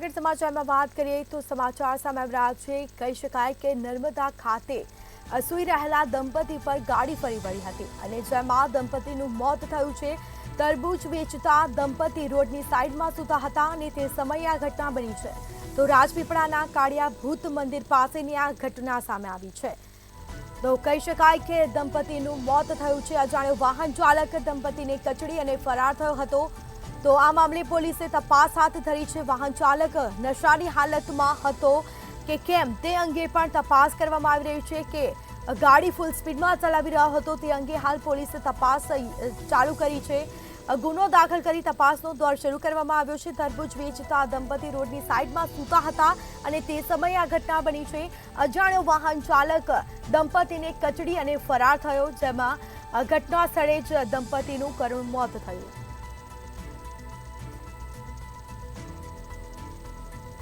આગળ સમાચારમાં વાત કરીએ તો સમાચાર સામે આવી રહ્યા છે। કહી શકાય કે નર્મદા ખાતે સૂઈ રહેલા દંપતી પર ગાડી ફરી વળી હતી અને જેમાં દંપતીનું મોત થયું છે। તરબૂચ વેચતા દંપતી રોડની સાઈડમાં સૂતા હતા અને તે સમયે આ ઘટના બની છે। તો રાજપીપળાના કાળિયા ભૂત મંદિર પાસેની આ ઘટના સામે આવી છે। તો કહી શકાય કે દંપતીનું મોત થયું છે। અજાણ્યો વાહન ચાલક દંપતીને કચડી અને ફરાર થયો હતો। તો આ મામલે પોલીસે તપાસ હાથ ધરી છે। વાહન ચાલક નશાની હાલતમાં હતો કે કેમ તે અંગે પણ તપાસ કરવામાં આવી રહી છે કે ગાડી ફૂલ સ્પીડમાં ચલાવી રહ્યો હતો તે અંગે હાલ પોલીસે તપાસ ચાલુ કરી છે। ગુનો દાખલ કરી તપાસનો દોર શરૂ કરવામાં આવ્યો છે। તરબૂચ વેચતા દંપતી રોડની સાઈડમાં સૂતા હતા અને તે સમયે આ ઘટના બની છે। અજાણ્યો વાહન ચાલક દંપતીને કચડી અને ફરાર થયો, જેમાં ઘટના સ્થળે જ દંપતીનું કરુણ મોત થયું।